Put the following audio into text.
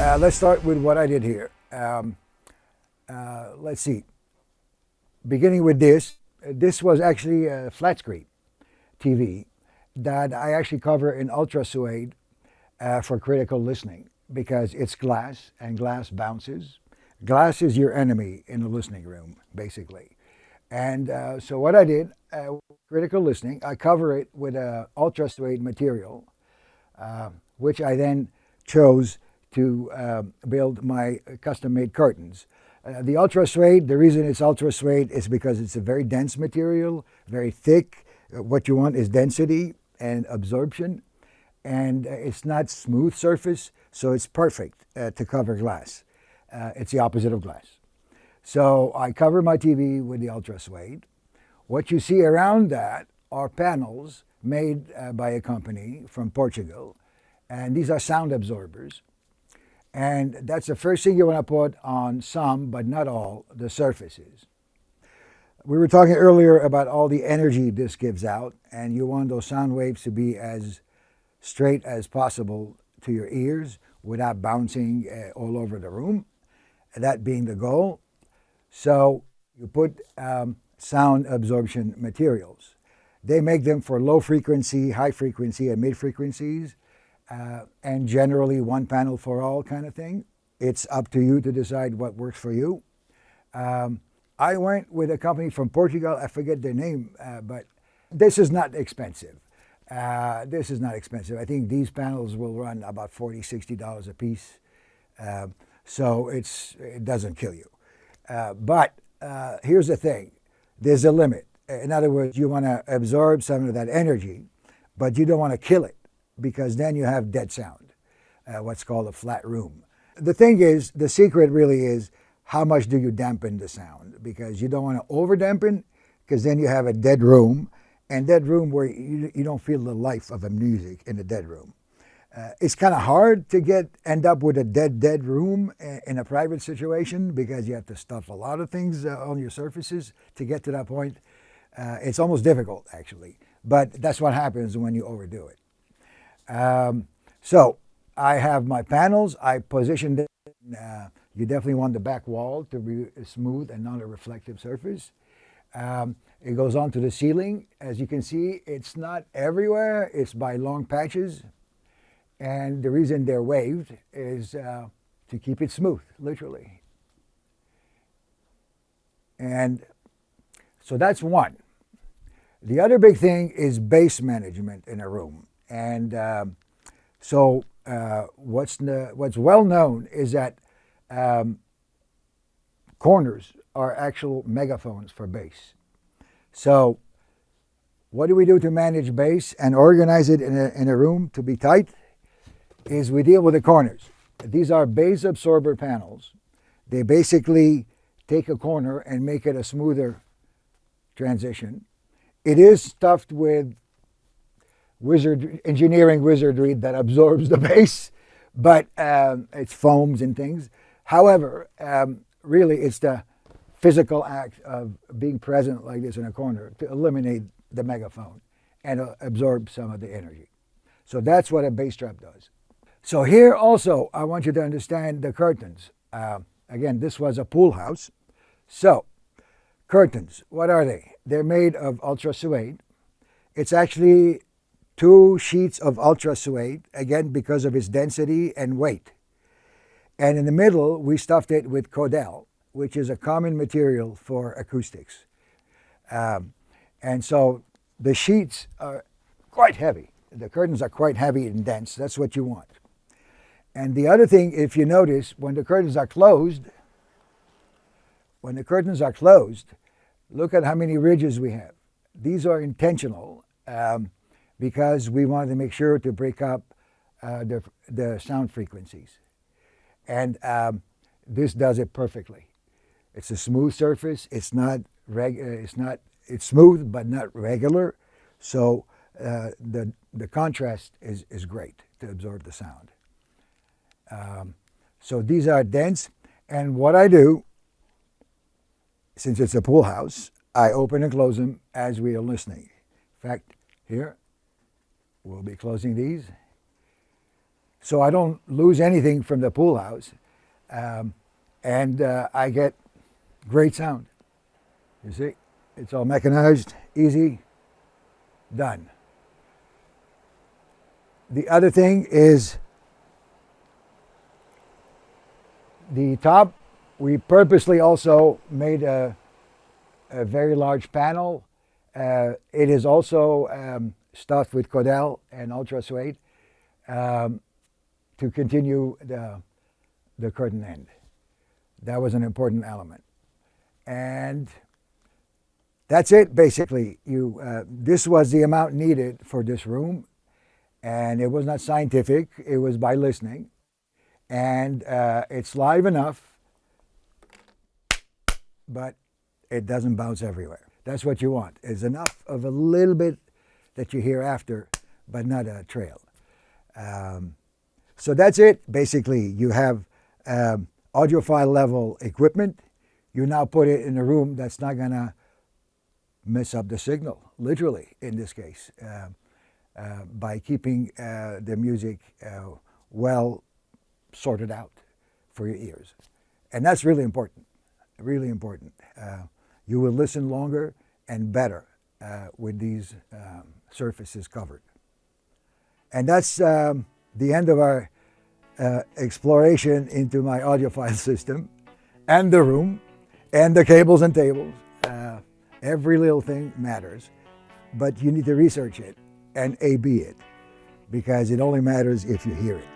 Let's start with what I did here. Let's see. Beginning with this, this was actually a flat screen TV that I actually cover in Ultrasuede for critical listening because it's glass and glass bounces. Glass is your enemy in the listening room, basically. And so what I did, critical listening, I cover it with Ultrasuede material, which I then chose to build my custom-made curtains. The Ultrasuede, the reason it's Ultrasuede is because it's a very dense material, very thick. What you want is density and absorption. And it's not smooth surface, so it's perfect to cover glass. It's the opposite of glass. So I cover my TV with the Ultrasuede. What you see around that are panels made by a company from Portugal. And these are sound absorbers. And that's the first thing you want to put on some, but not all, the surfaces. We were talking earlier about all the energy this gives out, and you want those sound waves to be as straight as possible to your ears without bouncing all over the room, that being the goal. So you put sound absorption materials. They make them for low frequency, high frequency, and mid frequencies. And generally one panel for all kind of thing. It's up to you to decide what works for you. I went with a company from Portugal, I forget their name, but this is not expensive. This is not expensive. I think these panels will run about $40, $60 a piece. So it doesn't kill you. But here's the thing, there's a limit. In other words, you want to absorb some of that energy, but you don't want to kill it, because then you have dead sound, what's called a flat room. The thing is, the secret really is how much do you dampen the sound, because you don't want to over dampen, because then you have a dead room, and dead room where you don't feel the life of a music in a dead room. It's kind of hard to end up with a dead room in a private situation, because you have to stuff a lot of things on your surfaces to get to that point. It's almost difficult, actually, but that's what happens when you overdo it. So I have my panels. I positioned it. You definitely want the back wall to be smooth and not a reflective surface. It goes on to the ceiling. As you can see, it's not everywhere. It's by long patches. And the reason they're waved is to keep it smooth, literally. And so that's one. The other big thing is bass management in a room. And so what's well known is that corners are actual megaphones for bass. So what do we do to manage bass and organize it in a room to be tight? Is we deal with the corners. These are bass absorber panels. They basically take a corner and make it a smoother transition. It is stuffed with engineering wizardry that absorbs the bass, but it's foams and things. However, really it's the physical act of being present like this in a corner to eliminate the megaphone and absorb some of the energy. So that's what a bass trap does. So here also, I want you to understand the curtains. Again, this was a pool house. So curtains, what are they? They're made of Ultrasuede. It's actually 2 sheets of Ultrasuede, again, because of its density and weight. And in the middle, we stuffed it with Codel, which is a common material for acoustics. And so the sheets are quite heavy. The curtains are quite heavy and dense. That's what you want. And the other thing, if you notice, when the curtains are closed, look at how many ridges we have. These are intentional. Because we wanted to make sure to break up the sound frequencies. And this does it perfectly. It's a smooth surface. It's smooth but not regular. So the contrast is great to absorb the sound. So these are dense. And what I do, since it's a pool house, I open and close them as we are listening. In fact, here, we'll be closing these. so I don't lose anything from the pool house, and I get great sound. You see, it's all mechanized, easy, done. The other thing is the top. We purposely also made a very large panel. It is also stuffed with Cordell and Ultrasuede to continue the curtain end. That was an important element. And that's it, basically. This was the amount needed for this room, and it was not scientific. It was by listening. And it's live enough, but it doesn't bounce everywhere. That's what you want, is enough of a little bit that you hear after, but not a trail. So that's it, basically. You have audiophile level equipment. You now put it in a room that's not going to mess up the signal, literally, in this case, by keeping the music well sorted out for your ears. And that's really important, really important. You will listen longer and better with these surfaces covered. And that's the end of our exploration into my audiophile system and the room and the cables and tables. Every little thing matters, but you need to research it and A/B it, because it only matters if you hear it.